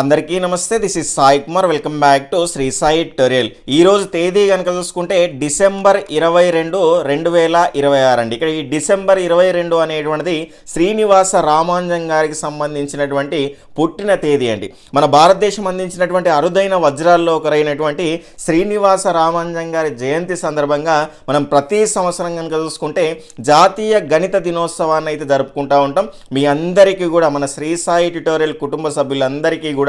అందరికీ నమస్తే. This is Sai Kumar. Welcome back to Sri Sai Tutorial. ఈ రోజు తేదీ కనుక చూసుకుంటే డిసెంబర్ 22, 2026 అండి. ఇక్కడ ఈ డిసెంబర్ 22 అనేటువంటిది శ్రీనివాస రామానుజన్ గారికి సంబంధించినటువంటి పుట్టిన తేదీ అండి. మన భారతదేశం అందించినటువంటి అరుదైన వజ్రాల్లో ఒకరైనటువంటి శ్రీనివాస రామానుజన్ గారి జయంతి సందర్భంగా మనం ప్రతి సంవత్సరం కనుక చూసుకుంటే జాతీయ గణిత దినోత్సవాన్ని అయితే జరుపుకుంటూ ఉంటాం. మీ అందరికీ కూడా మన శ్రీ సాయి ట్యుటోరియల్ కుటుంబ సభ్యులందరికీ కూడా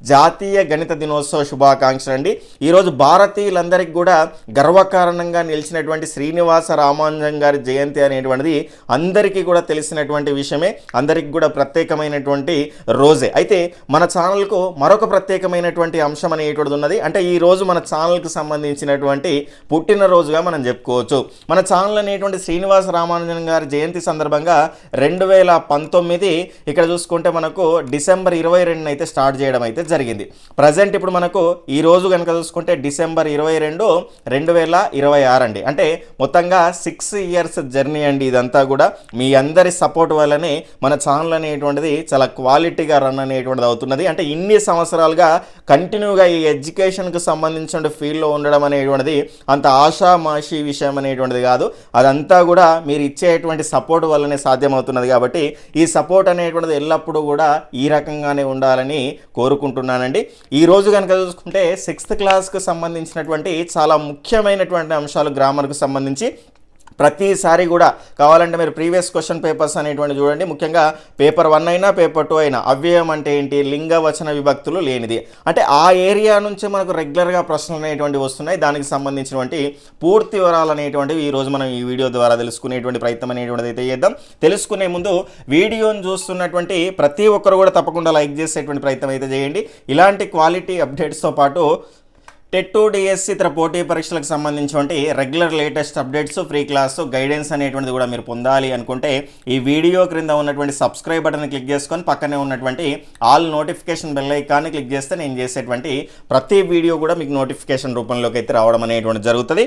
జాతీయ గణిత దినోత్సవ శుభాకాంక్షలు అండి. ఈరోజు భారతీయులందరికీ కూడా గర్వకారణంగా నిలిచినటువంటి శ్రీనివాస రామానుజన్ గారి జయంతి అనేటువంటిది అందరికీ కూడా తెలిసినటువంటి విషయమే, అందరికీ కూడా ప్రత్యేకమైనటువంటి రోజే. అయితే మన ఛానల్కు మరొక ప్రత్యేకమైనటువంటి అంశం అనేటువంటిది ఉన్నది. అంటే ఈ రోజు మన ఛానల్కి సంబంధించినటువంటి పుట్టినరోజుగా మనం చెప్పుకోవచ్చు. మన ఛానల్ అనేటువంటి శ్రీనివాస రామానుజన్ గారి జయంతి సందర్భంగా 2019 ఇక్కడ చూసుకుంటే మనకు డిసెంబర్ 22 అయితే స్టార్ట్ చేయడం అయితే జరిగింది. ప్రజెంట్ ఇప్పుడు మనకు ఈ రోజు కనుక చూసుకుంటే డిసెంబర్ 22, 2026 అండి. అంటే మొత్తంగా 6 ఇయర్స్ జర్నీ అండి. ఇదంతా కూడా మీ అందరి సపోర్ట్ వల్లనే మన ఛానల్ అనేటువంటిది చాలా క్వాలిటీగా రన్ అనేటువంటిది అవుతున్నది. అంటే ఇన్ని సంవత్సరాలుగా కంటిన్యూగా ఈ ఎడ్యుకేషన్కి సంబంధించిన ఫీల్డ్లో ఉండడం అనేటువంటిది అంత ఆషామాషి విషయం అనేటువంటిది కాదు. అదంతా కూడా మీరు ఇచ్చేటువంటి సపోర్ట్ వల్లనే సాధ్యమవుతున్నది. కాబట్టి ఈ సపోర్ట్ అనేటువంటిది ఎల్లప్పుడూ కూడా ఈ రకంగానే ఉండాలని కోరుకుంటున్నానండి. ఈ రోజు కనుక చూసుకుంటే 6th క్లాస్కు సంబంధించినటువంటి చాలా ముఖ్యమైనటువంటి అంశాలు గ్రామర్కు సంబంధించి ప్రతిసారి కూడా కావాలంటే మీరు ప్రీవియస్ క్వశ్చన్ పేపర్స్ అనేటువంటి చూడండి. ముఖ్యంగా పేపర్ 1 అయినా పేపర్ 2 అయినా అవ్యయం అంటే ఏంటి, లింగ వచన విభక్తులు లేనిది, అంటే ఆ ఏరియా నుంచి మనకు రెగ్యులర్గా ప్రశ్నలు అనేటువంటివి వస్తున్నాయి. దానికి సంబంధించినటువంటి పూర్తి వివరాలు అనేటువంటివి ఈరోజు మనం ఈ వీడియో ద్వారా తెలుసుకునేటువంటి ప్రయత్నం అనేటువంటిది అయితే చేద్దాం. తెలుసుకునే ముందు వీడియోని చూస్తున్నటువంటి ప్రతి ఒక్కరు కూడా తప్పకుండా లైక్ చేసేటువంటి ప్రయత్నం అయితే చేయండి. ఇలాంటి క్వాలిటీ అప్డేట్స్తో పాటు టెట్ 2 డిఎస్సి ఇతర పోటీ పరీక్షలకు సంబంధించినటువంటి regular latest updates, free class guidance అనేటువంటిది కూడా మీరు పొందాలి అనుకుంటే ఈ వీడియో క్రింద ఉన్నటువంటి సబ్స్క్రైబ్ బటన్ క్లిక్ చేసుకొని పక్కనే ఉన్నటువంటి ఆల్ నోటిఫికేషన్ బెల్ ఐకాన్ని క్లిక్ చేస్తే నేను చేసేటువంటి ప్రతి వీడియో కూడా మీకు నోటిఫికేషన్ రూపంలోకి అయితే రావడం అనేటువంటిది జరుగుతుంది.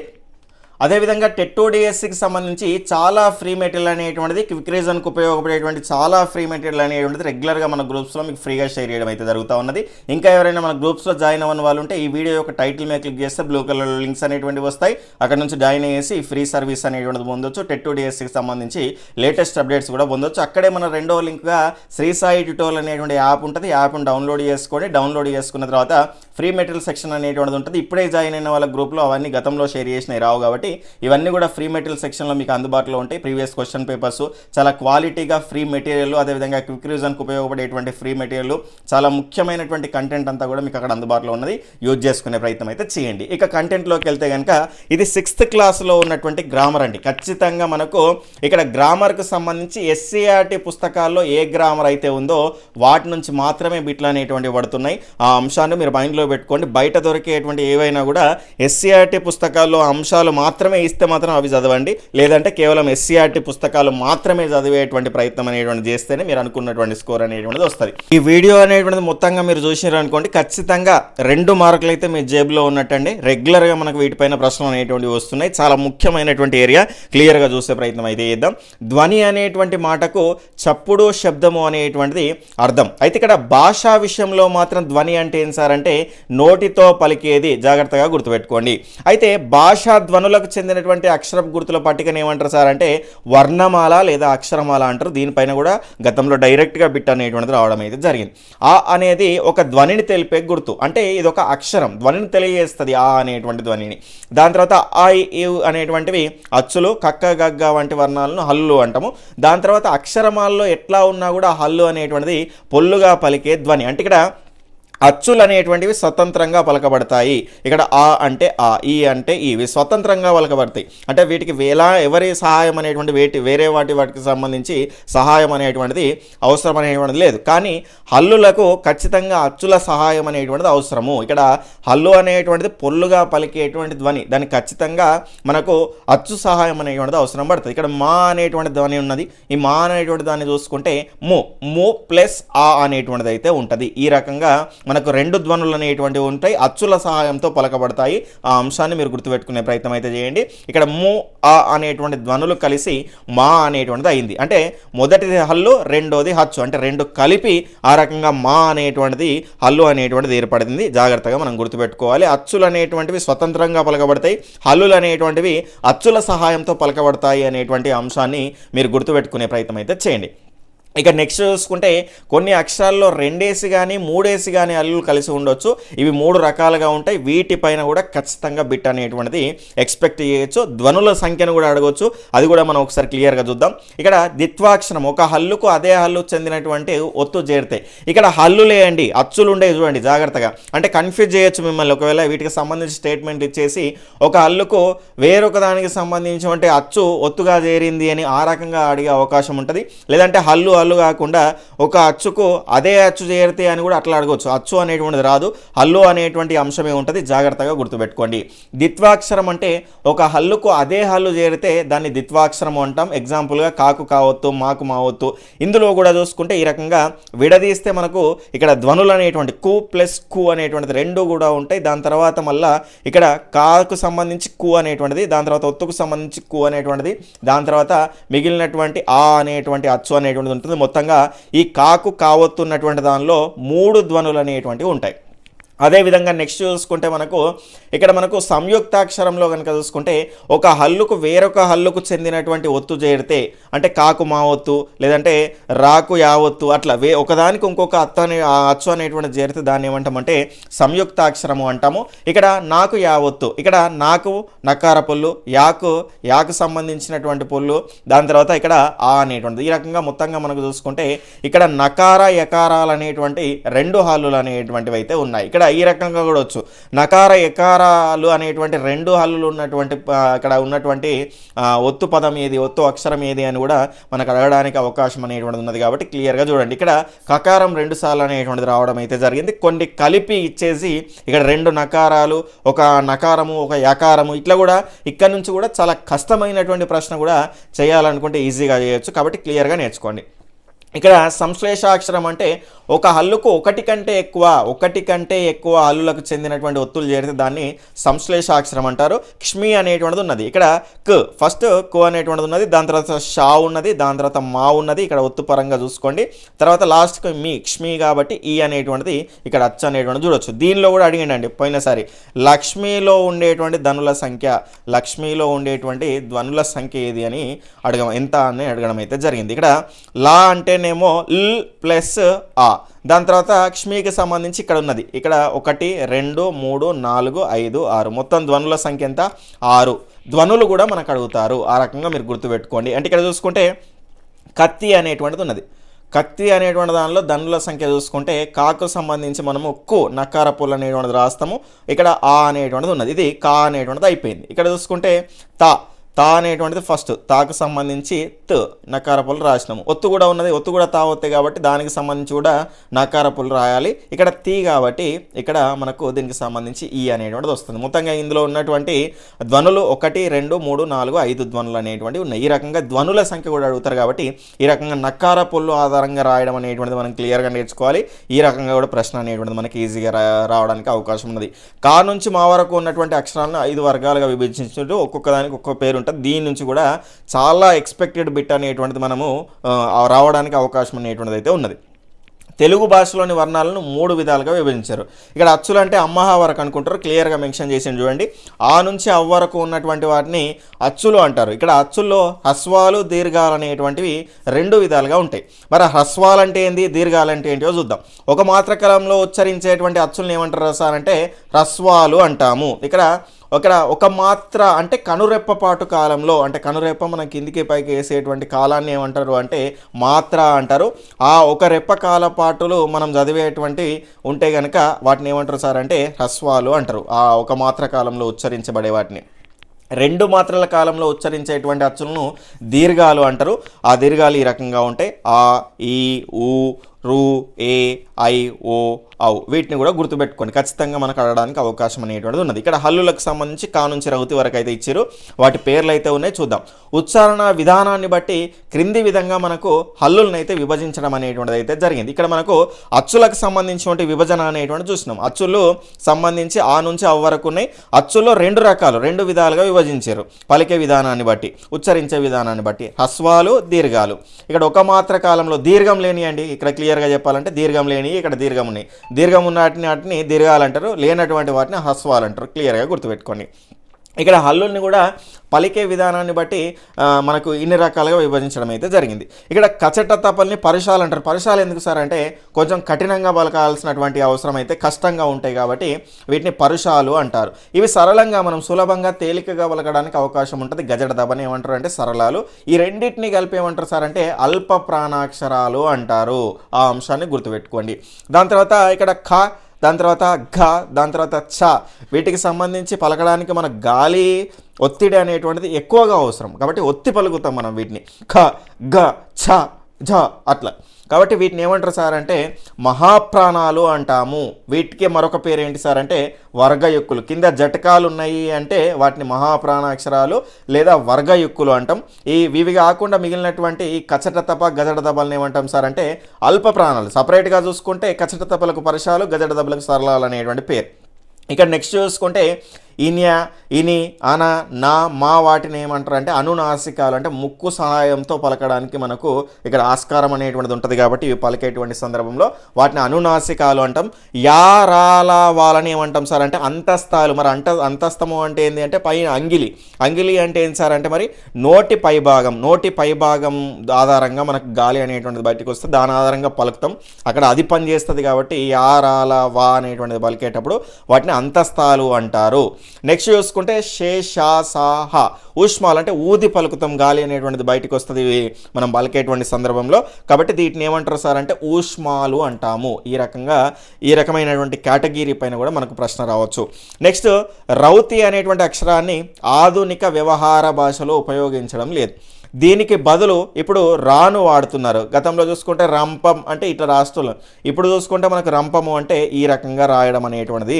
అదేవిధంగా టెట్ 2 డిఎస్సికి సంబంధించి చాలా ఫ్రీ మెటీరియల్ అనేటువంటిది, క్విక్ రీజన్కి ఉపయోగపడేటువంటి చాలా ఫ్రీ మెటీరియల్ అనేటువంటిది రెగ్యులర్గా మన గ్రూప్స్లో మీకు ఫ్రీగా షేర్ చేయడం అయితే జరుగుతూ ఉన్నది. ఇంకా ఎవరైనా మన గ్రూప్స్లో జాయిన్ అవ్వని వాళ్ళు ఉంటే ఈ వీడియో యొక్క టైటిల్ మీద క్లిక్ చేస్తే బ్లూ కలర్ లింక్స్ అనేటువంటివి వస్తాయి. అక్కడ నుంచి జాయిన్ అయ్యేసి ఫ్రీ సర్వీస్ అనేటువంటిది పొందొచ్చు. టెట్ 2 డిఎస్సికి సంబంధించి లేటెస్ట్ అప్డేట్స్ కూడా పొందొచ్చు. అక్కడే మన రెండవ లింక్గా శ్రీ సాయి ట్యుటోరియల్ అనేటువంటి యాప్ ఉంటుంది. యాప్ను డౌన్లోడ్ చేసుకొని డౌన్లోడ్ చేసుకున్న తర్వాత ఫ్రీ మెటీరియల్ సెక్షన్ అనేటువంటిది ఉంటుంది. ఇప్పుడే జాయిన్ అయిన వాళ్ళ గ్రూప్లో అవన్నీ గతంలో షేర్ చేసినవి రావు కాబట్టి ఇవన్నీ కూడా ఫ్రీ మెటీరియల్ సెక్షన్లో మీకు అందుబాటులో ఉంటాయి. ప్రీవియస్ క్వశ్చన్ పేపర్స్, చాలా క్వాలిటీగా ఫ్రీ మెటీరియల్, అదేవిధంగా క్విక్ రివిజన్కి ఉపయోగపడేటువంటి ఫ్రీ మెటీరియల్, చాలా ముఖ్యమైనటువంటి కంటెంట్ అంతా కూడా మీకు అక్కడ అందుబాటులో ఉన్నది. యూజ్ చేసుకునే ప్రయత్నం అయితే చేయండి. ఇక కంటెంట్లోకి వెళ్తే కనుక ఇది 6th క్లాస్లో ఉన్నటువంటి గ్రామర్ అండి. ఖచ్చితంగా మనకు ఇక్కడ గ్రామర్కి సంబంధించి ఎస్సీఆర్టీ పుస్తకాల్లో ఏ గ్రామర్ అయితే ఉందో వాటి నుంచి మాత్రమే బిట్లు అనేటువంటివి పడుతున్నాయి. ఆ అంశాన్ని మీరు మైండ్లో పెట్టుకోండి. బయట దొరికేటువంటి ఏవైనా కూడా ఎస్సీఆర్టీ పుస్తకాల్లో అంశాలు మాత్రమే ఇస్తే మాత్రం అవి చదవండి. లేదంటే కేవలం ఎస్సీఆర్టీ పుస్తకాలు మాత్రమే చదివేటువంటి ప్రయత్నం అనేటువంటి చేస్తేనే మీరు అనుకున్నటువంటి స్కోర్ అనేటువంటిది వస్తుంది. ఈ వీడియో అనేటువంటిది మొత్తంగా మీరు చూసినారు అనుకోండి, ఖచ్చితంగా 2 మార్కులు అయితే మీ జేబులో ఉన్నట్టండి. రెగ్యులర్గా మనకు వీటిపైన ప్రశ్నలు అనేటువంటివి వస్తున్నాయి. చాలా ముఖ్యమైనటువంటి ఏరియా, క్లియర్గా చూసే ప్రయత్నం అయితే చేద్దాం. ధ్వని అనేటువంటి మాటకు చప్పుడు, శబ్దము అనేటువంటిది అర్థం. అయితే ఇక్కడ భాషా విషయంలో మాత్రం ధ్వని అంటే ఏం సార్ అంటే నోటితో పలికేది. జాగ్రత్తగా గుర్తుపెట్టుకోండి. అయితే భాషా ధ్వనులకు చెందినటువంటి అక్షరపు గుర్తుల పట్టికను ఏమంటారు సార్ అంటే వర్ణమాల లేదా అక్షరమాల అంటారు. దీనిపైన కూడా గతంలో డైరెక్ట్గా బిట్ అనేటువంటిది రావడం అయితే జరిగింది. ఆ అనేది ఒక ధ్వనిని తెలిపే గుర్తు. అంటే ఇది ఒక అక్షరం ధ్వనిని తెలియజేస్తుంది, ఆ అనేటువంటి ధ్వనిని. దాని తర్వాత ఆ ఈ అనేటువంటివి అచ్చులు, కక్క, గగ్గ వంటి వర్ణాలను హల్లు అంటాము. దాని తర్వాత అక్షరమాలలో ఎట్లా ఉన్నా కూడా హల్లు అనేటువంటిది పొల్లుగా పలికే ధ్వని. అంటే ఇక్కడ అచ్చులు అనేటువంటివి స్వతంత్రంగా పలకబడతాయి. ఇక్కడ ఆ అంటే ఆ, ఈ అంటే ఇవి స్వతంత్రంగా పలకబడతాయి. అంటే వీటికి ఎవరి సహాయం అనేటువంటి వేరే వాటికి సంబంధించి సహాయం అనేటువంటిది అవసరం అనేటువంటిది లేదు. కానీ హల్లులకు ఖచ్చితంగా అచ్చుల సహాయం అనేటువంటిది అవసరము. ఇక్కడ హల్లు అనేటువంటిది పొల్లుగా పలికేటువంటి ధ్వని, దానికి ఖచ్చితంగా మనకు అచ్చు సహాయం అనేటువంటిది అవసరం పడుతుంది. ఇక్కడ మా అనేటువంటి ధ్వని ఉన్నది. ఈ మా అనేటువంటి దాన్ని చూసుకుంటే ము ప్లస్ ఆ అనేటువంటిది అయితే ఉంటుంది. ఈ రకంగా మనకు రెండు ధ్వనులు అనేటువంటివి ఉంటాయి, అచ్చుల సహాయంతో పలకబడతాయి. ఆ అంశాన్ని మీరు గుర్తుపెట్టుకునే ప్రయత్నం అయితే చేయండి. ఇక్కడ ము ఆ అనేటువంటి ధ్వనులు కలిసి మా అనేటువంటిది అయింది. అంటే మొదటిది హల్లు, రెండోది హచ్చు, అంటే రెండు కలిపి ఆ రకంగా మా అనేటువంటిది హల్లు అనేటువంటిది ఏర్పడింది. జాగ్రత్తగా మనం గుర్తుపెట్టుకోవాలి. అచ్చులు అనేటువంటివి స్వతంత్రంగా పలకబడతాయి, హల్లులు అనేటువంటివి అచ్చుల సహాయంతో పలకబడతాయి అనేటువంటి అంశాన్ని మీరు గుర్తుపెట్టుకునే ప్రయత్నం అయితే చేయండి. ఇక నెక్స్ట్ చూసుకుంటే కొన్ని అక్షరాల్లో రెండేసి కానీ మూడేసి కానీ హల్లులు కలిసి ఉండొచ్చు. ఇవి మూడు రకాలుగా ఉంటాయి. వీటిపైన కూడా ఖచ్చితంగా బిట్ అనేటువంటిది ఎక్స్పెక్ట్ చేయొచ్చు. ధ్వనుల సంఖ్యను కూడా అడగవచ్చు, అది కూడా మనం ఒకసారి క్లియర్గా చూద్దాం. ఇక్కడ ద్విత్వాక్షరం ఒక హల్లుకు అదే హల్లు చెందినటువంటి ఒత్తు చేరితే ఇక్కడ హల్లులే అండి, అచ్చులు ఉండే చూడండి జాగ్రత్తగా. అంటే కన్ఫ్యూజ్ చేయొచ్చు మిమ్మల్ని, ఒకవేళ వీటికి సంబంధించి స్టేట్మెంట్ ఇచ్చేసి ఒక హల్లుకు వేరొక దానికి సంబంధించినటువంటి అచ్చు ఒత్తుగా చేరింది అని ఆ రకంగా అడిగే అవకాశం ఉంటుంది. లేదంటే హల్లు కాకుండా ఒక అచ్చుకు అదే అచ్చు చేరితే అని కూడా అట్లా అడగవచ్చు. అచ్చు అనేటువంటిది రాదు, హల్లు అనేటువంటి అంశమే ఉంటుంది. జాగ్రత్తగా గుర్తుపెట్టుకోండి. ద్విత్వాక్షరం అంటే ఒక హల్లుకు అదే హల్లు చేరితే దాన్ని ద్విత్వాక్షరం అంటాం. ఎగ్జాంపుల్గా కాకు కావత్తు, మాకు మావత్తు. ఇందులో కూడా చూసుకుంటే ఈ రకంగా విడదీస్తే మనకు ఇక్కడ ధ్వనులు అనేటువంటి కు ప్లస్ కు అనేటువంటిది రెండు కూడా ఉంటాయి. దాని తర్వాత మళ్ళా ఇక్కడ కాకు సంబంధించి కు అనేటువంటిది, దాని తర్వాత ఒత్తుకు సంబంధించి కు అనేటువంటిది, దాని తర్వాత మిగిలినటువంటి ఆ అనేటువంటి అచ్చు అనేటువంటిది ఉంటుంది. మొత్తంగా ఈ కాకు కావత్తున్నటువంటి దానిలో మూడు ధ్వనులు అనేటువంటివి ఉంటాయి. అదేవిధంగా నెక్స్ట్ చూసుకుంటే మనకు సంయుక్తాక్షరంలో కనుక చూసుకుంటే ఒక హల్లుకు వేరొక హల్లుకు చెందినటువంటి ఒత్తు చేరితే, అంటే కాకు మా ఒత్తు లేదంటే రాకు యావత్తు, అట్లా ఒకదానికి ఇంకొక అచ్చు అనేటువంటి చేరితే దాన్ని ఏమంటామంటే సంయుక్తాక్షరము అంటాము. ఇక్కడ నాకు యావత్తు, ఇక్కడ నాకు నకార పొల్లు, యాకు సంబంధించినటువంటి పొల్లు, దాని తర్వాత ఇక్కడ ఆ అనేటువంటిది. ఈ రకంగా మొత్తంగా మనకు చూసుకుంటే ఇక్కడ నకార యకారాలు అనేటువంటి రెండు హల్లులు అనేటువంటివి అయితే ఉన్నాయి. ఇక్కడ ఈ రకంగా కూడా వచ్చు. నకార ఎకారాలు అనేటువంటి రెండు హల్లులు ఉన్నటువంటి ఇక్కడ ఉన్నటువంటి ఒత్తు పదం ఏది, ఒత్తు అక్షరం ఏది అని కూడా మనకు అడగడానికి అవకాశం అనేటువంటిది ఉన్నది. కాబట్టి క్లియర్గా చూడండి. ఇక్కడ కకారం 2 సార్లు అనేటువంటిది రావడం అయితే జరిగింది. కొన్ని కలిపి ఇచ్చేసి ఇక్కడ రెండు నకారాలు, ఒక నకారము, ఒక యకారము, ఇట్లా కూడా ఇక్కడ నుంచి కూడా చాలా కష్టమైనటువంటి ప్రశ్న కూడా చేయాలనుకుంటే ఈజీగా చేయొచ్చు. కాబట్టి క్లియర్గా నేర్చుకోండి. ఇక్కడ సంశ్లేషాక్షరం అంటే ఒక హల్లుకు ఒకటి కంటే ఎక్కువ హల్లులకు చెందినటువంటి ఒత్తులు చేరితే దాన్ని సంశ్లేషాక్షరం అంటారు. క్ష్మి అనేటువంటిది ఉన్నది. ఇక్కడ ఫస్ట్ కు అనేటువంటిది ఉన్నది, దాని తర్వాత షా ఉన్నది, దాని తర్వాత మా ఉన్నది. ఇక్కడ ఒత్తు పరంగా చూసుకోండి. తర్వాత లాస్ట్కి క్ష్మి కాబట్టి ఈ అనేటువంటిది ఇక్కడ అచ్చు అనేటువంటిది చూడొచ్చు. దీనిలో కూడా అడిగిండండి పోయినసారి, లక్ష్మిలో ఉండేటువంటి ధ్వనుల సంఖ్య ఏది అని ఎంత అని అడగడం అయితే జరిగింది. ఇక్కడ లా అంటేనేమో ల్ ప్లస్ ఆ, దాని తర్వాత క్ష్మికి సంబంధించి ఇక్కడ ఉన్నది. ఇక్కడ 1 2 3 4 5 6 మొత్తం ధ్వనుల సంఖ్య ఎంత? 6 ధ్వనులు కూడా మనకు అడుగుతారు. ఆ రకంగా మీరు గుర్తుపెట్టుకోండి. అంటే ఇక్కడ చూసుకుంటే కత్తి అనేటువంటిది ఉన్నది. కత్తి అనేటువంటి దానిలో ధ్వనుల సంఖ్య చూసుకుంటే కాకు సంబంధించి మనము కు నకార పొల్లు అనేటువంటిది రాస్తాము. ఇక్కడ ఆ అనేటువంటిది ఉన్నది. ఇది కా అనేటువంటిది అయిపోయింది. ఇక్కడ చూసుకుంటే తా అనేటువంటిది ఫస్ట్, తాకు సంబంధించి నకార పొల్లు రాసినాము. ఒత్తు కూడా ఉన్నది, ఒత్తు కూడా తా వస్తాయి కాబట్టి దానికి సంబంధించి కూడా నకార పొల్లు రాయాలి. ఇక్కడ తీ కాబట్టి ఇక్కడ మనకు దీనికి సంబంధించి ఈ అనేటువంటిది వస్తుంది. మొత్తంగా ఇందులో ఉన్నటువంటి ధ్వనులు 1 2 3 4 5 ధ్వనులు అనేటువంటివి ఉన్నాయి. ఈ రకంగా ధ్వనుల సంఖ్య కూడా అడుగుతారు కాబట్టి ఈ రకంగా నకార పొల్లు ఆధారంగా రాయడం అనేటువంటిది మనం క్లియర్గా నేర్చుకోవాలి. ఈ రకంగా కూడా ప్రశ్న అనేటువంటిది మనకి ఈజీగా రావడానికి అవకాశం ఉన్నది. కా నుంచి మా వరకు ఉన్నటువంటి అక్షరాలను 5 వర్గాలుగా విభజించుకుంటూ ఒక్కొక్క దానికి ఒక్కొక్క పేరు ఉంటుంది. దీని నుంచి కూడా చాలా ఎక్స్పెక్టెడ్ బిట్ అనేటువంటిది మనము రావడానికి అవకాశం అనేటువంటిది అయితే ఉన్నది. తెలుగు భాషలోని వర్ణాలను 3 విధాలుగా విభజించారు. ఇక్కడ అచ్చులు అంటే అమ్మహ వరకు అనుకుంటారు, క్లియర్గా మెన్షన్ చేసి చూడండి. ఆ నుంచి అవ్ వరకు ఉన్నటువంటి వాటిని అచ్చులు అంటారు. ఇక్కడ అచ్చుల్లో హ్రస్వాలు దీర్ఘాలు అనేటువంటివి 2 విధాలుగా ఉంటాయి. మరి హ్రస్వాలు అంటే ఏంది, దీర్ఘాలు అంటే ఏంటివో చూద్దాం. ఒక మాత్రకాలంలో ఉచ్చరించేటువంటి అచ్చులను ఏమంటారు సార్ అంటే హ్రస్వాలు అంటాము. ఇక్కడ ఒక మాత్ర అంటే కనురెప్పపాటు కాలంలో, అంటే కనురెప్ప మనం కిందికి పైకి వేసేటువంటి కాలాన్ని ఏమంటారు అంటే మాత్ర అంటారు. ఆ ఒక రెప్ప కాల పాటులు మనం చదివేటువంటి ఉంటే కనుక వాటిని ఏమంటారు సార్ అంటే హ్రస్వాలు అంటారు. ఆ ఒక మాత్ర కాలంలో ఉచ్చరించబడే వాటిని. 2 మాత్రల కాలంలో ఉచ్చరించేటువంటి అచ్చులను దీర్ఘాలు అంటారు. ఆ దీర్ఘాలు ఈ రకంగా ఉంటాయి. ఆ, ఈ, ఊ, రు, ఏ, ఐ, ఓ, ఔ వీటిని కూడా గుర్తుపెట్టుకోండి. ఖచ్చితంగా మనకు అడగడానికి అవకాశం అనేటువంటిది ఉన్నది. ఇక్కడ హల్లులకు సంబంధించి కా నుంచి రౌతి వరకు అయితే ఇచ్చారు. వాటి పేర్లు అయితే ఉన్నాయి, చూద్దాం. ఉచ్చారణ విధానాన్ని బట్టి క్రింది విధంగా మనకు హల్లులను అయితే విభజించడం అనేటువంటిది అయితే జరిగింది. ఇక్కడ మనకు అచ్చులకు సంబంధించినటువంటి విభజన అనేటువంటి చూసినాం. అచ్చులు సంబంధించి ఆ నుంచి అవ్ వరకు ఉన్నాయి. అచ్చుల్లో రెండు రకాలు, రెండు విధాలుగా విభజించారు. పలికే విధానాన్ని బట్టి, ఉచ్చరించే విధానాన్ని బట్టి హ్రస్వాలు, దీర్ఘాలు. ఇక్కడ ఒక మాత్ర కాలంలో దీర్ఘం లేని అండి, ఇక్కడ క్లియర్గా చెప్పాలంటే దీర్ఘం లేని, ఇక్కడ దీర్ఘం ఉన్నాయి. దీర్ఘం ఉన్న వాటిని దీర్ఘాలు అంటారు, లేనటువంటి వాటిని హ్రస్వాలు అంటారు. క్లియర్గా గుర్తుపెట్టుకోండి. ఇక్కడ హల్లుల్ని కూడా పలికే విధానాన్ని బట్టి మనకు ఇన్ని రకాలుగా విభజించడం అయితే జరిగింది. ఇక్కడ కచట తపల్ని పరుషాలు అంటారు. పరుషాలు ఎందుకు సార్ అంటే కొంచెం కఠినంగా పలకాల్సినటువంటి అవసరం అయితే కష్టంగా ఉంటాయి కాబట్టి వీటిని పరుషాలు అంటారు. ఇవి సరళంగా మనం సులభంగా తేలికగా పలకడానికి అవకాశం ఉంటుంది. గజట దబని ఏమంటారు అంటే సరళాలు. ఈ రెండింటిని కలిపి ఏమంటారు సార్ అంటే అల్ప ప్రాణాక్షరాలు అంటారు. ఆ అంశాన్ని గుర్తుపెట్టుకోండి. దాని తర్వాత ఇక్కడ ఖ, దాని తర్వాత ఘ, దాని తర్వాత ఛ వీటికి సంబంధించి పలకడానికి మన గాలి ఒత్తిడి అనేటువంటిది ఎక్కువగా అవసరం కాబట్టి ఒత్తి పలుకుతాం మనం వీటిని. ఖ, గ, ఛ, ఝ అట్లా. కాబట్టి వీటిని ఏమంటారు సార్ అంటే మహాప్రాణాలు అంటాము. వీటికి మరొక పేరు ఏంటి సార్ అంటే వర్గయుక్కులు. కింద జటకాలు ఉన్నాయి అంటే వాటిని మహాప్రాణాక్షరాలు లేదా వర్గయుక్కులు అంటాం. ఇవి కాకుండా మిగిలినటువంటి ఈ కచట తప, గజట దబలను ఏమంటాం సార్ అంటే అల్ప ప్రాణాలు. సపరేట్గా చూసుకుంటే కచట తపలకు పరుషాలు, గజట దబలకు సరళాలు అనేటువంటి పేరు. ఇక్కడ నెక్స్ట్ చూసుకుంటే ఇన్య, ఇని, అన, నా, మా వాటిని ఏమంటారు అంటే అనునాసికాలు. అంటే ముక్కు సహాయంతో పలకడానికి మనకు ఇక్కడ ఆస్కారం అనేటువంటిది ఉంటుంది కాబట్టి ఇవి పలికేటువంటి సందర్భంలో వాటిని అనునాసికాలు అంటాం. యా, రా, లా, వాళ్ళని ఏమంటాం సార్ అంటే అంతస్తాలు. మరి అంతస్తము అంటే ఏంటి అంటే పైన అంగిలి. అంగిలి అంటే ఏంటి సార్ అంటే మరి నోటి పైభాగం. నోటి పైభాగం ఆధారంగా మనకు గాలి అనేటువంటిది బయటకు వస్తే దాని ఆధారంగా పలుకుతాం. అక్కడ అది పని చేస్తుంది కాబట్టి యా, రా, లా, వా అనేటువంటిది పలికేటప్పుడు వాటిని అంతస్తాలు అంటారు. నెక్స్ట్ చూసుకుంటే శేషా, సాహ ఊష్మాలు అంటే ఊది పలుకుతాం. గాలి అనేటువంటిది బయటకు వస్తుంది మనం పలికేటువంటి సందర్భంలో కాబట్టి వీటిని ఏమంటారు సార్ అంటే ఊష్మాలు అంటాము. ఈ రకమైనటువంటి కేటగిరీ పైన కూడా మనకు ప్రశ్న రావచ్చు. నెక్స్ట్ రౌతి అనేటువంటి అక్షరాన్ని ఆధునిక వ్యవహార భాషలో ఉపయోగించడం లేదు. దీనికి బదులు ఇప్పుడు రాను వాడుతున్నారు. గతంలో చూసుకుంటే రంపం అంటే ఇట్లా రాస్తున్నాం. ఇప్పుడు చూసుకుంటే మనకు రంపము అంటే ఈ రకంగా రాయడం అనేటువంటిది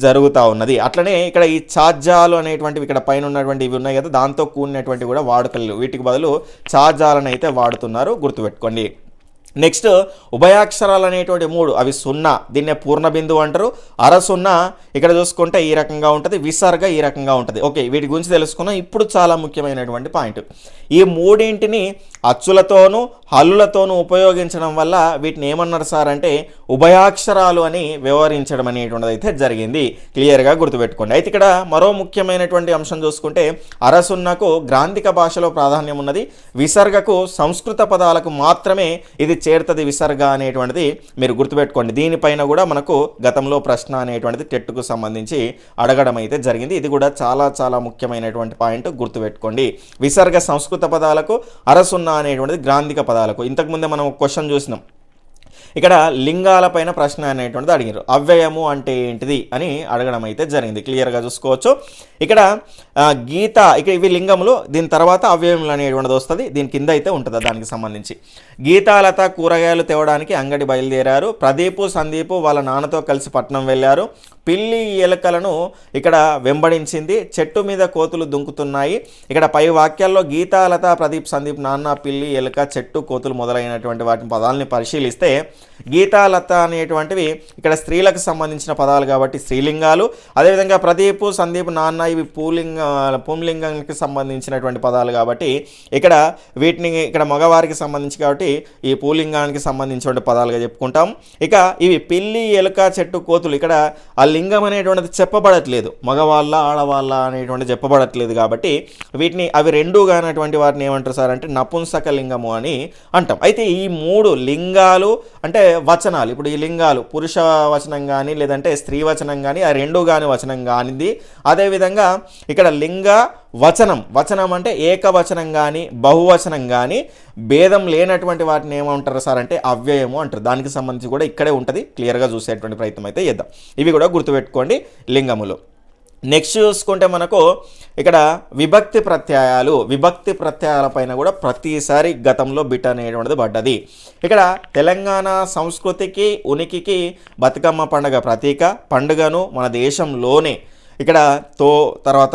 జరుగుతూ ఉన్నది. అట్లనే ఇక్కడ ఈ ఛార్జాలు అనేటువంటివి ఇక్కడ పైన ఉన్నటువంటి ఇవి ఉన్నాయి కదా, దాంతో కూడినటువంటి కూడా వాడుకలు. వీటికి బదులు ఛార్జాలను అయితే వాడుతున్నారు, గుర్తుపెట్టుకోండి. నెక్స్ట్ ఉభయాక్షరాలు అనేటువంటి 3 అవి సున్నా, దీన్నే పూర్ణ బిందువు అంటారు. అర సున్నా ఇక్కడ చూసుకుంటే ఈ రకంగా ఉంటుంది, విసర్గ ఈ రకంగా ఉంటుంది. ఓకే, వీటి గురించి తెలుసుకున్నాం. ఇప్పుడు చాలా ముఖ్యమైనటువంటి పాయింట్, ఈ మూడింటిని అచ్చులతోనూ హల్లులతోనూ ఉపయోగించడం వల్ల వీటిని ఏమన్నారు సార్ అంటే ఉభయాక్షరాలు అని వ్యవహరించడం అనేటువంటిది అయితే జరిగింది. క్లియర్గా గుర్తుపెట్టుకోండి. అయితే ఇక్కడ మరో ముఖ్యమైనటువంటి అంశం చూసుకుంటే అరసున్నకు గ్రాంధిక భాషలో ప్రాధాన్యం ఉన్నది, విసర్గకు సంస్కృత పదాలకు మాత్రమే ఇది చేరుతుంది విసర్గ అనేటువంటిది మీరు గుర్తుపెట్టుకోండి. దీనిపైన కూడా మనకు గతంలో ప్రశ్న అనేటువంటిది టెట్కు సంబంధించి అడగడం అయితే జరిగింది. ఇది కూడా చాలా చాలా ముఖ్యమైనటువంటి పాయింట్, గుర్తుపెట్టుకోండి. విసర్గ సంస్కృత పదాలకు, అరసున్న అనేటువంటిది గ్రాంధిక పదాలకు. ఇంతకుముందే మనం ఒక క్వశ్చన్ చూసినాం. ఇక్కడ లింగాలపైన ప్రశ్న అనేటువంటిది అడిగారు. అవ్యయము అంటే ఏంటిది అని అడగడం అయితే జరిగింది. క్లియర్గా చూసుకోవచ్చు. ఇక్కడ గీత, ఇక ఇవి లింగములు, దీని తర్వాత అవ్యయములు అనేటువంటిది వస్తుంది. దీని కింద అయితే ఉంటుంది దానికి సంబంధించి. గీతాలత కూరగాయలు తేవడానికి అంగడి బయలుదేరారు. ప్రదీపు, సందీపు వాళ్ళ నాన్నతో కలిసి పట్నం వెళ్ళారు. పిల్లి ఎలుకలను ఇక్కడ వెంబడించింది. చెట్టు మీద కోతులు దుంకుతున్నాయి. ఇక్కడ పై వాక్యాల్లో గీతాలత, ప్రదీప్, సందీప్, నాన్న, పిల్లి, ఎలుక, చెట్టు, కోతులు మొదలైనటువంటి వాటి పదాలని పరిశీలిస్తే గీతాలత అనేటువంటివి ఇక్కడ స్త్రీలకు సంబంధించిన పదాలు కాబట్టి స్త్రీలింగాలు. అదేవిధంగా ప్రదీపు, సందీప్, నాన్న ఇవి పుంలింగానికి సంబంధించినటువంటి పదాలు కాబట్టి ఇక్కడ వీటిని ఇక్కడ మగవారికి సంబంధించి కాబట్టి ఈ పూలింగానికి సంబంధించిన పదాలుగా చెప్పుకుంటాం. ఇక ఇవి పిల్లి, ఎలుక, చెట్టు, కోతులు ఇక్కడ ఆ లింగం అనేటువంటిది చెప్పబడట్లేదు, మగవాళ్ళ ఆడవాళ్ళ అనేటువంటి చెప్పబడట్లేదు కాబట్టి వీటిని అవి రెండు కానటువంటి వాటిని ఏమంటారు సార్ అంటే నపుంసక లింగము అని అంటాం. అయితే ఈ 3 లింగాలు అంటే వచనాలు, ఇప్పుడు ఈ లింగాలు పురుష వచనం కానీ లేదంటే స్త్రీ వచనం కానీ ఆ రెండు కానీ వచనం కానిది. అదేవిధంగా ఇక్కడ లింగ వచనం అంటే ఏకవచనం కానీ బహువచనం కానీ భేదం లేనటువంటి వాటిని ఏమంటారు సార్ అంటే అవ్యయము అంటారు. దానికి సంబంధించి కూడా ఇక్కడే ఉంటుంది. క్లియర్గా చూసేటువంటి ప్రయత్నం అయితే చేద్దాం. ఇవి కూడా గుర్తుపెట్టుకోండి లింగములు. నెక్స్ట్ చూసుకుంటే మనకు ఇక్కడ విభక్తి ప్రత్యయాల పైన కూడా ప్రతిసారి గతంలో బిట్ అనేటువంటిది పడ్డది. ఇక్కడ తెలంగాణ సంస్కృతికి ఉనికికి బతుకమ్మ పండుగ ప్రతీక. పండుగను మన దేశంలోనే ఇక్కడ తర్వాత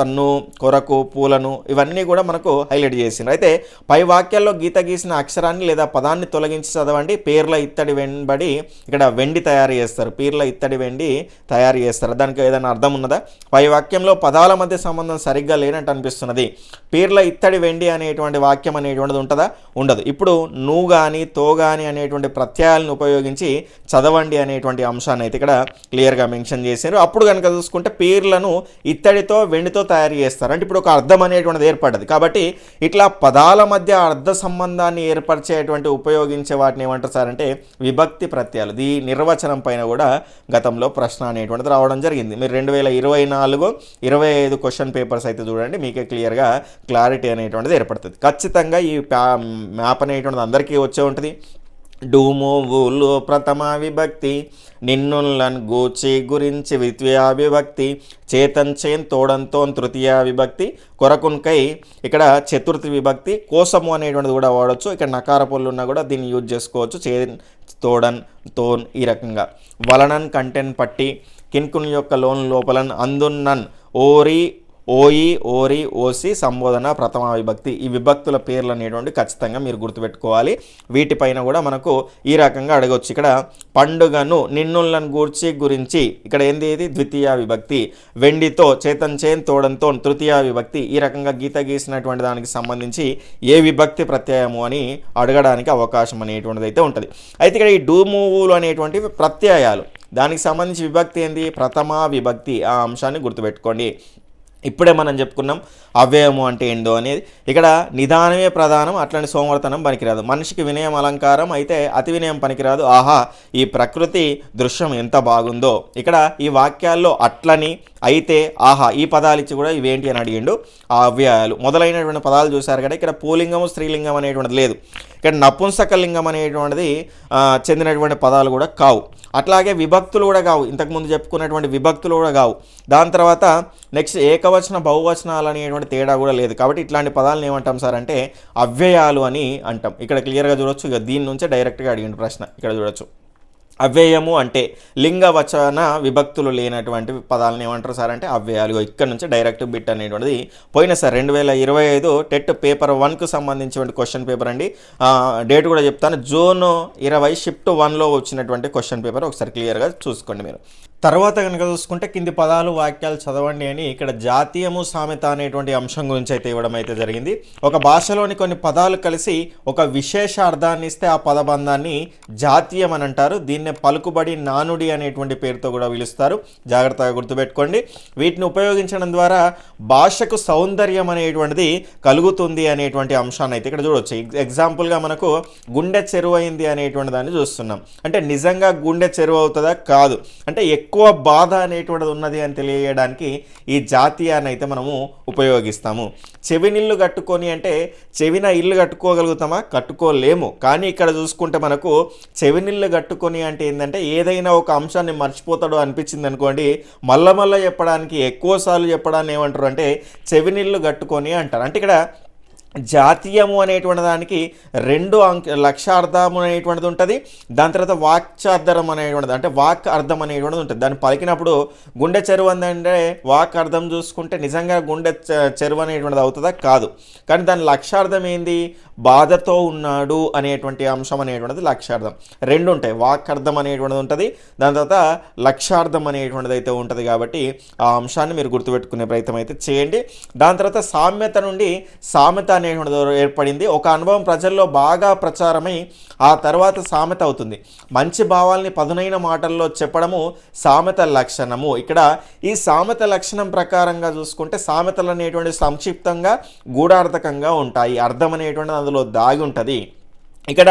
కొరకు, పూలను ఇవన్నీ కూడా మనకు హైలైట్ చేసిండ్రు. అయితే పై వాక్యాల్లో గీత గీసిన అక్షరాన్ని లేదా పదాన్ని తొలగించి చదవండి. పేర్ల ఇత్తడి వెంబడి ఇక్కడ వెండి తయారు చేస్తారు. పేర్ల ఇత్తడి వెండి తయారు చేస్తారు. దానికి ఏదైనా అర్థం ఉన్నదా? పై వాక్యంలో పదాల మధ్య సంబంధం సరిగ్గా లేనట్టు అనిపిస్తున్నది. పేర్ల ఇత్తడి వెండి అనేటువంటి వాక్యం అనేటువంటిది ఉంటుందా? ఉండదు. ఇప్పుడు నువ్వు కానీ తో కానీ అనేటువంటి ప్రత్యయాలను ఉపయోగించి చదవండి అనేటువంటి అంశాన్ని అయితే ఇక్కడ క్లియర్గా మెన్షన్ చేశారు. అప్పుడు కనుక చూసుకుంటే పేర్లను ఇత్తడితో వెండితో తయారు చేస్తారు. అంటే ఇప్పుడు ఒక అర్థం అనేటువంటిది ఏర్పడ్డది. కాబట్టి ఇట్లా పదాల మధ్య అర్థ సంబంధాన్ని ఏర్పరిచేటువంటి ఉపయోగించే వాటిని ఏమంటారు సార్ అంటే విభక్తి ప్రత్యయాలు. ఈ నిర్వచనం పైన కూడా గతంలో ప్రశ్న అనేటువంటిది రావడం జరిగింది. మీరు 2024-25 క్వశ్చన్ పేపర్స్ అయితే చూడండి, మీకే క్లియర్గా క్లారిటీ అనేటువంటిది ఏర్పడుతుంది. ఖచ్చితంగా ఈ మ్యాప్ అనేటువంటిది అందరికీ వచ్చే ఉంటుంది. డూమోవులు ప్రథమ విభక్తి, నిన్నులను గూచి గురించి ద్వితీయ విభక్తి, చేతన్ తోడంతో తృతీయ విభక్తి, కొరకున్కై ఇక్కడ చతుర్థి విభక్తి, కోసము అనేటువంటిది కూడా వాడచ్చు. ఇక్కడ నకార పొల్లు ఉన్నా కూడా దీన్ని యూజ్ చేసుకోవచ్చు. తోడన్ తోన్ ఈ రకంగా. వలనన్ కంటెన్ పట్టి, కిన్కున్ యొక్క లోన్ లోపలన్, అందున్నన్ ఓరి ఓయి ఓరి ఓసి సంబోధన ప్రథమ విభక్తి. ఈ విభక్తుల పేర్లు అనేటువంటి ఖచ్చితంగా మీరు గుర్తుపెట్టుకోవాలి. వీటిపైన కూడా మనకు ఈ రకంగా అడగవచ్చు. ఇక్కడ పండుగను నిన్నులను గూర్చి గురించి ఇక్కడ ఏంది ఇది ద్వితీయ విభక్తి. వెండితో చేతన్ తోడంతో తృతీయ విభక్తి. ఈ రకంగా గీత గీసినటువంటి దానికి సంబంధించి ఏ విభక్తి ప్రత్యయము అని అడగడానికి అవకాశం అనేటువంటిది అయితే ఉంటుంది. అయితే ఇక్కడ ఈ డూమూవులు అనేటువంటి ప్రత్యయాలు, దానికి సంబంధించి విభక్తి ఏంది? ప్రథమ విభక్తి. ఆ అంశాన్ని గుర్తుపెట్టుకోండి. ఇప్పుడే మనం చెప్పుకున్నాం అవ్యయము అంటే ఏందో అనేది. ఇక్కడ నిదానమే ప్రధానం, అట్లాంటి సోమవర్తనం పనికిరాదు. మనిషికి వినయం అలంకారం, అయితే అతి వినయం పనికిరాదు. ఆహా ఈ ప్రకృతి దృశ్యం ఎంత బాగుందో. ఇక్కడ ఈ వాక్యాల్లో అట్లని, అయితే, ఆహా ఈ పదాలు ఇచ్చి కూడా ఇవేంటి అని అడిగిండు. ఆ అవ్యయాలు మొదలైనటువంటి పదాలు చూశారు కదా. ఇక్కడ పూలింగము స్త్రీలింగం అనేటువంటిది లేదు. ఇక్కడ నపుంసకలింగం అనేటువంటిది చెందినటువంటి పదాలు కూడా కావు. అట్లాగే విభక్తులు కూడా కావు. ఇంతకుముందు చెప్పుకున్నటువంటి విభక్తులు కూడా కావు. దాని తర్వాత నెక్స్ట్ ఏకవచన బహువచనాలు అనేటువంటి తేడా కూడా లేదు. కాబట్టి ఇట్లాంటి పదాలను ఏమంటాం సార్ అంటే అవ్యయాలు అని అంటాం. ఇక్కడ క్లియర్గా చూడొచ్చు. ఇక దీని నుంచే డైరెక్ట్గా అడిగిన ప్రశ్న ఇక్కడ చూడొచ్చు. అవ్యయము అంటే లింగ వచన విభక్తులు లేనటువంటి పదాలను ఏమంటారు సార్ అంటే అవ్యయాలు. ఇక్కడ నుంచి డైరెక్ట్ బిట్ అనేటువంటిది పోయిన సార్ 2025 టెట్ పేపర్ 1కు సంబంధించిన క్వశ్చన్ పేపర్ అండి. డేట్ కూడా చెప్తాను. జూన్ 20 షిఫ్ట్ 1లో వచ్చినటువంటి క్వశ్చన్ పేపర్ ఒకసారి క్లియర్గా చూసుకోండి మీరు. తర్వాత కనుక చూసుకుంటే కింది పదాలు వాక్యాలు చదవండి అని ఇక్కడ జాతీయము సామెత అనేటువంటి అంశం గురించి అయితే ఇవ్వడం అయితే జరిగింది. ఒక భాషలోని కొన్ని పదాలు కలిసి ఒక విశేష అర్థాన్ని ఇస్తే ఆ పదబంధాన్ని జాతీయం అని అంటారు. దీన్నే పలుకుబడి, నానుడి అనేటువంటి పేరుతో కూడా పిలుస్తారు. జాగ్రత్తగా గుర్తుపెట్టుకోండి. వీటిని ఉపయోగించడం ద్వారా భాషకు సౌందర్యం అనేటువంటిది కలుగుతుంది అనేటువంటి అంశాన్ని అయితే ఇక్కడ చూడవచ్చు. ఎగ్జాంపుల్గా మనకు గుండె చెరువు అయింది అనేటువంటి దాన్ని చూస్తున్నాం. అంటే నిజంగా గుండె చెరువు అవుతుందా? కాదు. అంటే ఎక్కువ బాధ అనేటువంటిది ఉన్నది అని తెలియజేయడానికి ఈ జాతీయాన్ని అయితే మనము ఉపయోగిస్తాము. చెవినిల్లు కట్టుకొని అంటే చెవిన ఇల్లు కట్టుకోగలుగుతామా? కట్టుకోలేము. కానీ ఇక్కడ చూసుకుంటే మనకు చెవినిల్లు కట్టుకొని అంటే ఏంటంటే ఏదైనా ఒక అంశాన్ని మర్చిపోతాడు అనిపించింది అనుకోండి, మళ్ళా చెప్పడానికి ఎక్కువసార్లు చెప్పడాన్ని ఏమంటారు అంటే చెవినిల్లు కట్టుకొని అంటారు. అంటే ఇక్కడ జాతీయము అనేటువంటి దానికి 2 లక్ష్యార్థము అనేటువంటిది ఉంటుంది. దాని తర్వాత వాక్చార్థం అనేటువంటిది అంటే వాక్ అర్థం అనేటువంటిది ఉంటుంది. దాన్ని పలికినప్పుడు గుండె చెరువు అంటే వాక్ అర్థం చూసుకుంటే నిజంగా గుండె చెరువు అనేటువంటిది అవుతుందా? కాదు. కానీ దాని లక్ష్యార్థం ఏంది? బాధతో ఉన్నాడు అనేటువంటి అంశం అనేటువంటిది లక్ష్యార్థం. 2 ఉంటాయి. వాక్ అర్థం అనేటువంటిది ఉంటుంది, దాని తర్వాత లక్ష్యార్థం అనేటువంటిది అయితే ఉంటుంది. కాబట్టి ఆ అంశాన్ని మీరు గుర్తుపెట్టుకునే ప్రయత్నం అయితే చేయండి. దాని తర్వాత సామ్యత నుండి సామెత అనేటువంటిది ఏర్పడింది. ఒక అనుభవం ప్రజల్లో బాగా ప్రచారమై ఆ తర్వాత సామెత అవుతుంది. మంచి భావాల్ని పదునైన మాటల్లో చెప్పడము సామెత లక్షణము. ఇక్కడ ఈ సామెత లక్షణం ప్రకారంగా చూసుకుంటే సామెతలు అనేటువంటి సంక్షిప్తంగా గూఢార్థకంగా ఉంటాయి. అర్థం అనేటువంటిది అందులో దాగి ఉంటుంది. ఇక్కడ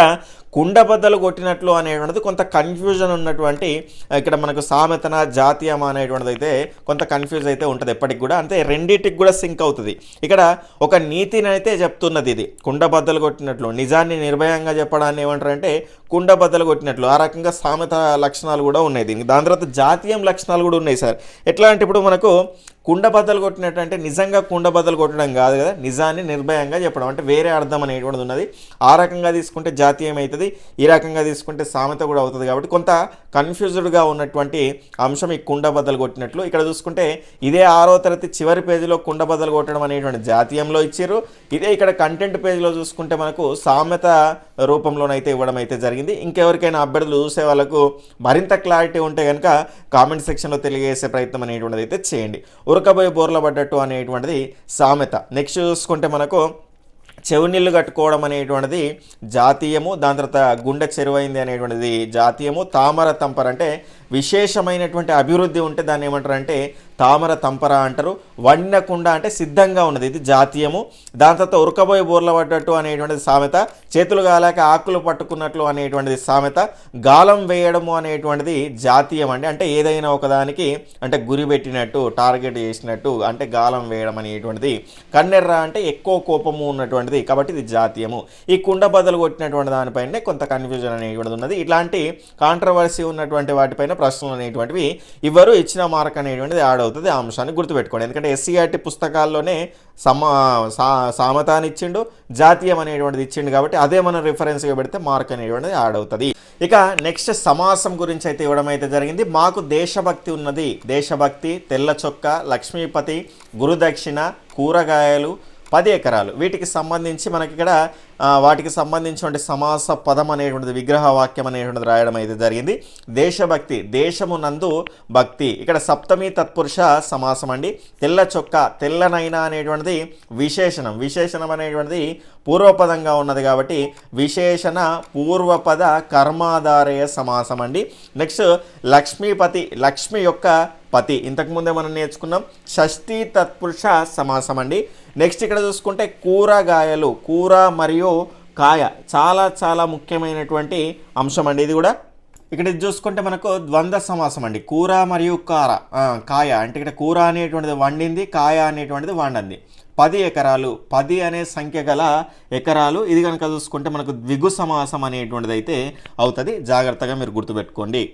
కుండబద్దలు కొట్టినట్లు అనేటువంటిది కొంత కన్ఫ్యూజన్ ఉన్నటువంటి ఇక్కడ మనకు సామెతన జాతీయం అనేటువంటిది అయితే కొంత కన్ఫ్యూజ్ అయితే ఉంటుంది ఎప్పటికి కూడా. అంటే రెండింటికి కూడా సింక్ అవుతుంది. ఇక్కడ ఒక నీతిని అయితే చెప్తున్నది ఇది, కుండబద్దలు కొట్టినట్లు నిజాన్ని నిర్భయంగా చెప్పడాన్ని ఏమంటారంటే కుండబద్దలు కొట్టినట్లు. ఆ రకంగా సామెత లక్షణాలు కూడా ఉన్నాయి దీనికి. దాని తర్వాత జాతీయం లక్షణాలు కూడా ఉన్నాయి సార్. ఎట్లా అంటే ఇప్పుడు మనకు కుండబద్దలు కొట్టినట్టు అంటే నిజంగా కుండబద్దలు కొట్టడం కాదు కదా, నిజాన్ని నిర్భయంగా చెప్పడం అంటే వేరే అర్థం అనేటువంటిది ఉన్నది. ఆ రకంగా తీసుకుంటే జాతీయం అవుతుంది, ఈ రకంగా తీసుకుంటే సామెత కూడా అవుతుంది. కాబట్టి కొంత కన్ఫ్యూజ్డ్గా ఉన్నటువంటి అంశం ఈ కుండబద్దలు కొట్టినట్లు. ఇక్కడ చూసుకుంటే ఇదే 6వ తరగతి చివరి పేజీలో కుండబద్దలు కొట్టడం అనేటువంటి జాతీయంలో ఇచ్చారు. ఇదే ఇక్కడ కంటెంట్ పేజీలో చూసుకుంటే మనకు సామెత రూపంలోనైతే ఇవ్వడం అయితే జరిగింది. ఇంకెవరికైనా అభ్యర్థులు చూసే వాళ్ళకు మరింత క్లారిటీ ఉంటే కనుక కామెంట్ సెక్షన్లో తెలియజేసే ప్రయత్నం అనేటువంటిది అయితే చేయండి. ఉరకబోయి బోర్ల పడ్డట్టు అనేటువంటిది సామెత. నెక్స్ట్ చూసుకుంటే మనకు చెవునీళ్ళు కట్టుకోవడం అనేటువంటిది జాతీయము. దాని తర్వాత గుండె చెరువైంది అనేటువంటిది జాతీయము. తామర తంపర అంటే విశేషమైనటువంటి అభివృద్ధి ఉంటే దాన్ని ఏమంటారంటే తామర తంపర అంటారు. వండకుండ అంటే సిద్ధంగా ఉన్నది, ఇది జాతీయము. దాని తర్వాత ఉరకబోయి బోర్ల పడ్డట్టు అనేటువంటిది సామెత. చేతులు గాలాక ఆకులు పట్టుకున్నట్లు అనేటువంటిది సామెత. గాలం వేయడము అనేటువంటిది జాతీయం అండి. అంటే ఏదైనా ఒకదానికి అంటే గురి పెట్టినట్టు, టార్గెట్ చేసినట్టు అంటే గాలం వేయడం అనేటువంటిది. కన్నెర్ర అంటే ఎక్కువ కోపము ఉన్నటువంటిది, కాబట్టి ఇది జాతీయము. ఈ కుండ బద్దలు కొట్టినటువంటి దానిపైనే కొంత కన్ఫ్యూజన్ అనేటువంటిది ఉన్నది. ఇట్లాంటి కాంట్రవర్సీ ఉన్నటువంటి వాటిపైన ప్రశ్నలు అనేటువంటివి ఇవ్వరు, ఇచ్చిన మార్క్ అనేటువంటిది యాడ్ అవుతుంది. ఆ అంశాన్ని గుర్తుపెట్టుకోండి. ఎందుకంటే ఎస్సీఆర్టీ పుస్తకాల్లోనే సామతాన్ని ఇచ్చిండు, జాతీయం అనేటువంటిది ఇచ్చిండు, కాబట్టి అదే మనం రిఫరెన్స్గా పెడితే మార్క్ అనేటువంటిది యాడ్ అవుతుంది. ఇక నెక్స్ట్ సమాసం గురించి అయితే ఇవ్వడం అయితే జరిగింది. మాకు దేశభక్తి ఉన్నది. దేశభక్తి, తెల్ల చొక్క, లక్ష్మీపతి, గురుదక్షిణ, కూరగాయలు, 10 ఎకరాలు. వీటికి సంబంధించి మనకి ఇక్కడ వాటికి సంబంధించిన సమాస పదం అనేటువంటిది విగ్రహ వాక్యం అనేటువంటిది రాయడం అయితే జరిగింది. దేశభక్తి, దేశము నందు భక్తి. ఇక్కడ సప్తమి తత్పురుష సమాసం అండి. తెల్ల చొక్క, తెల్లనైనా అనేటువంటిది విశేషణం. విశేషణం అనేటువంటిది పూర్వపదంగా ఉన్నది కాబట్టి విశేషణ పూర్వపద కర్మాధారయ సమాసం అండి. నెక్స్ట్ లక్ష్మీపతి, లక్ష్మి యొక్క పతి, ఇంతకుముందే మనం నేర్చుకున్నాం. షష్ఠీ తత్పురుష సమాసం అండి. నెక్స్ట్ ఇక్కడ చూసుకుంటే కూరగాయలు, కూర మరియు కాయ చాలా చాలా ముఖ్యమైనటువంటి అంశం అండి ఇది కూడా. ఇక్కడ ఇది చూసుకుంటే మనకు ద్వంద్వ సమాసం అండి. కూర మరియు కాయ అంటే ఇక్కడ కూర అనేటువంటిది వండింది, కాయ అనేటువంటిది వండింది. 10 ఎకరాలు, 10 అనే సంఖ్య గల ఎకరాలు. ఇది కనుక చూసుకుంటే మనకు ద్విగు సమాసం అనేటువంటిది అయితే అవుతుంది. జాగ్రత్తగా మీరు గుర్తుపెట్టుకోండి.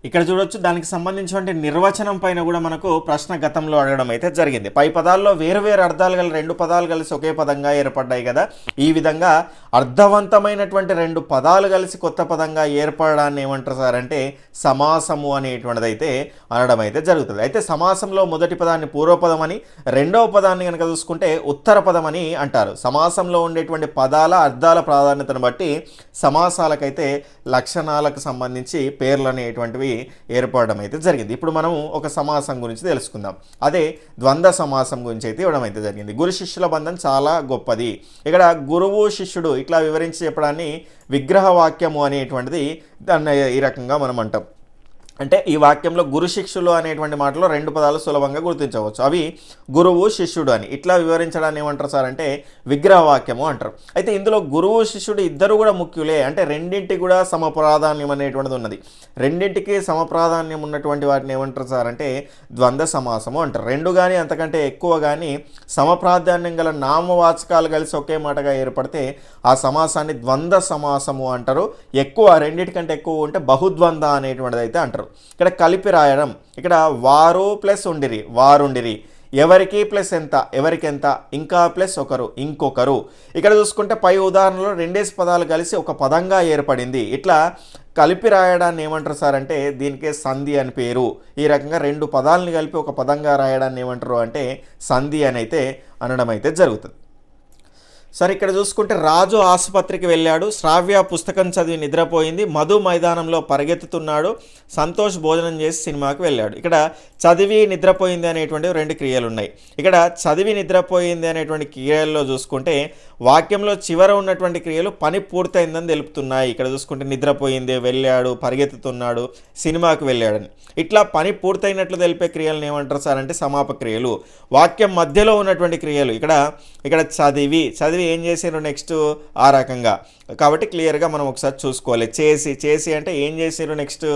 ఇక్కడ చూడొచ్చు దానికి సంబంధించిన నిర్వచనం పైన కూడా మనకు ప్రశ్న గతంలో అడగడం అయితే జరిగింది. పై పదాల్లో వేరు వేరు అర్థాలు గల 2 పదాలు కలిసి ఒకే పదంగా ఏర్పడ్డాయి కదా. ఈ విధంగా అర్థవంతమైనటువంటి 2 పదాలు కలిసి కొత్త పదంగా ఏర్పడడాన్ని ఏమంటారు సార్ అంటే సమాసము అనేటువంటిది అయితే అనడం అయితే జరుగుతుంది. అయితే సమాసంలో మొదటి పదాన్ని పూర్వపదం అని, రెండవ పదాన్ని కనుక చూసుకుంటే ఉత్తర పదం అని అంటారు. సమాసంలో ఉండేటువంటి పదాల అర్థాల ప్రాధాన్యతను బట్టి సమాసాలకైతే లక్షణాలకు సంబంధించి పేర్లు అనేటువంటివి ఏర్పడడం అయితే జరిగింది. ఇప్పుడు మనం ఒక సమాసం గురించి తెలుసుకుందాం. అదే ద్వంద్వ సమాసం గురించి అయితే ఇవ్వడం అయితే జరిగింది. గురు శిష్యుల బంధం చాలా గొప్పది. ఇక్కడ గురువు శిష్యుడు ఇట్లా వివరించి చెప్పడాన్ని విగ్రహ వాక్యము అనేటువంటిది దాన్ని ఈ రకంగా మనం అంటాం. అంటే ఈ వాక్యంలో గురు శిష్యులు అనేటువంటి మాటలో 2 పదాలు సులభంగా గుర్తించవచ్చు. అవి గురువు శిష్యుడు అని. ఇట్లా వివరించడాన్ని ఏమంటారు సార్ అంటే విగ్రహ వాక్యము అంటారు. అయితే ఇందులో గురువు శిష్యుడు ఇద్దరు కూడా ముఖ్యులే. అంటే రెండింటికి కూడా సమప్రాధాన్యం అనేటువంటిది ఉన్నది. రెండింటికి సమప్రాధాన్యం ఉన్నటువంటి వాటిని ఏమంటారు సార్ అంటే ద్వంద్వ సమాసము అంటారు. 2 కానీ అంతకంటే ఎక్కువ కానీ సమప్రాధాన్యం గల నామవాచకాలు కలిసి ఒకే మాటగా ఏర్పడితే ఆ సమాసాన్ని ద్వంద్వ సమాసము అంటారు. ఎక్కువ, రెండింటికంటే ఎక్కువ ఉంటే బహుద్వంద్వ అనేటువంటిది అయితే అంటారు. ఇక్కడ కలిపి రాయడం. ఇక్కడ వారు ప్లస్ ఉండిరి, వారుండిరి. ఎవరికి ప్లస్ ఎంత, ఎవరికి ఎంత. ఇంకా ప్లస్ ఒకరు, ఇంకొకరు. ఇక్కడ చూసుకుంటే పై ఉదాహరణలో 2 పదాలు కలిసి ఒక పదంగా ఏర్పడింది. ఇట్లా కలిపి రాయడాన్ని ఏమంటారు సార్ అంటే దీనికే సంధి అని పేరు. ఈ రకంగా 2 పదాలని కలిపి ఒక పదంగా రాయడాన్ని ఏమంటారు అంటే సంధి అని అయితే అనడం అయితే జరుగుతుంది. సరే ఇక్కడ చూసుకుంటే రాజు ఆసుపత్రికి వెళ్ళాడు. శ్రావ్య పుస్తకం చదివి నిద్రపోయింది. మధు మైదానంలో పరిగెత్తుతున్నాడు. సంతోష్ భోజనం చేసి సినిమాకి వెళ్ళాడు. ఇక్కడ చదివి నిద్రపోయింది అనేటువంటి 2 క్రియలు ఉన్నాయి. ఇక్కడ చదివి నిద్రపోయింది అనేటువంటి క్రియల్లో చూసుకుంటే వాక్యంలో చివర ఉన్నటువంటి క్రియలు పని పూర్తయిందని తెలుపుతున్నాయి. ఇక్కడ చూసుకుంటే నిద్రపోయింది, వెళ్ళాడు, పరిగెత్తుతున్నాడు, సినిమాకి వెళ్ళాడని. ఇట్లా పని పూర్తయినట్లు తెలిపే క్రియలను ఏమంటారు సార్ అంటే సమాప క్రియలు. వాక్యం మధ్యలో ఉన్నటువంటి క్రియలు ఇక్కడ చదివి ఏం చేసారు నెక్స్ట్ ఆ రకంగా. కాబట్టి క్లియర్గా మనం ఒకసారి చూసుకోవాలి. చేసి అంటే ఏం చేసారు నెక్స్ట్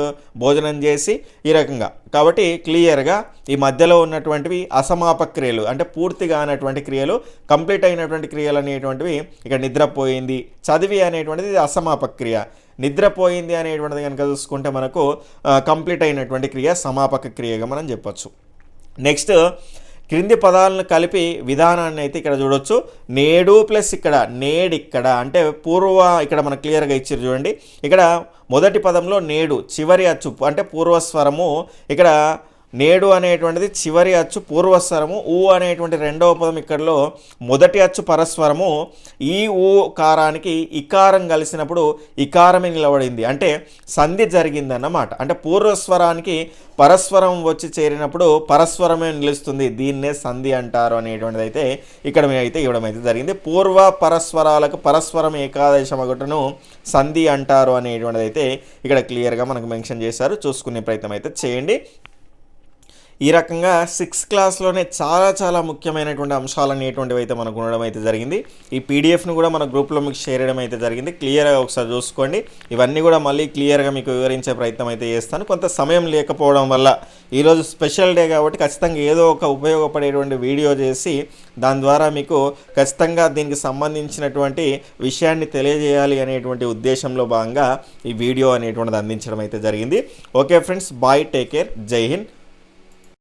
భోజనం చేసి ఈ రకంగా. కాబట్టి క్లియర్గా ఈ మధ్యలో ఉన్నటువంటివి అసమాపక క్రియలు, అంటే పూర్తిగా అనేటువంటి క్రియలు, కంప్లీట్ అయినటువంటి క్రియలు అనేటువంటివి ఇక్కడ నిద్రపోయింది, చదివి అనేటువంటిది అసమాపక క్రియ, నిద్రపోయింది అనేటువంటిది కనుక చూసుకుంటే మనకు కంప్లీట్ అయినటువంటి క్రియ, సమాపక క్రియగా మనం చెప్పొచ్చు. నెక్స్ట్ క్రింది పదాలను కలిపి విధానాన్ని అయితే ఇక్కడ చూడొచ్చు. నేడు ప్లస్ ఇక్కడ నేడిక్కడ అంటే ఇక్కడ మనకు క్లియర్గా ఇచ్చారు చూడండి. ఇక్కడ మొదటి పదంలో నేడు చివరి అచ్చు అంటే పూర్వస్వరము, ఇక్కడ నేడు అనేటువంటిది చివరి అచ్చు పూర్వస్వరము, ఊ అనేటువంటి రెండవ పదం ఇక్కడలో మొదటి అచ్చు పరస్వరము. ఈ ఊ కారానికి ఇకారం కలిసినప్పుడు ఇకారమే నిలబడింది, అంటే సంధి జరిగిందన్నమాట. అంటే పూర్వస్వరానికి పరస్వరం వచ్చి చేరినప్పుడు పరస్వరమే నిలుస్తుంది, దీన్నే సంధి అంటారు అనేటువంటిది అయితే ఇక్కడ అయితే ఇవ్వడం అయితే జరిగింది. పూర్వ పరస్వరాలకు పరస్వరం ఏకాదేశమగుటను సంధి అంటారు అనేటువంటిది అయితే ఇక్కడ క్లియర్గా మనకు మెన్షన్ చేశారు. చూసుకునే ప్రయత్నం అయితే చేయండి. ఈ రకంగా 6th క్లాస్లోనే చాలా ముఖ్యమైనటువంటి అంశాలు అనేటువంటివి అయితే మనకు ఉండడం అయితే జరిగింది. ఈ పీడిఎఫ్ను కూడా మన గ్రూప్లో మీకు షేర్ చేయడం అయితే జరిగింది. క్లియర్గా ఒకసారి చూసుకోండి. ఇవన్నీ కూడా మళ్ళీ క్లియర్గా మీకు వివరించే ప్రయత్నం అయితే చేస్తాను. కొంత సమయం లేకపోవడం వల్ల ఈరోజు స్పెషల్ డే కాబట్టి ఖచ్చితంగా ఏదో ఒక ఉపయోగపడేటువంటి వీడియో చేసి దాని ద్వారా మీకు ఖచ్చితంగా దీనికి సంబంధించినటువంటి విషయాన్ని తెలియజేయాలి అనేటువంటి ఉద్దేశంలో భాగంగా ఈ వీడియో అనేటువంటిది అందించడం అయితే జరిగింది. Okay friends, bye, take care, Jai Hind.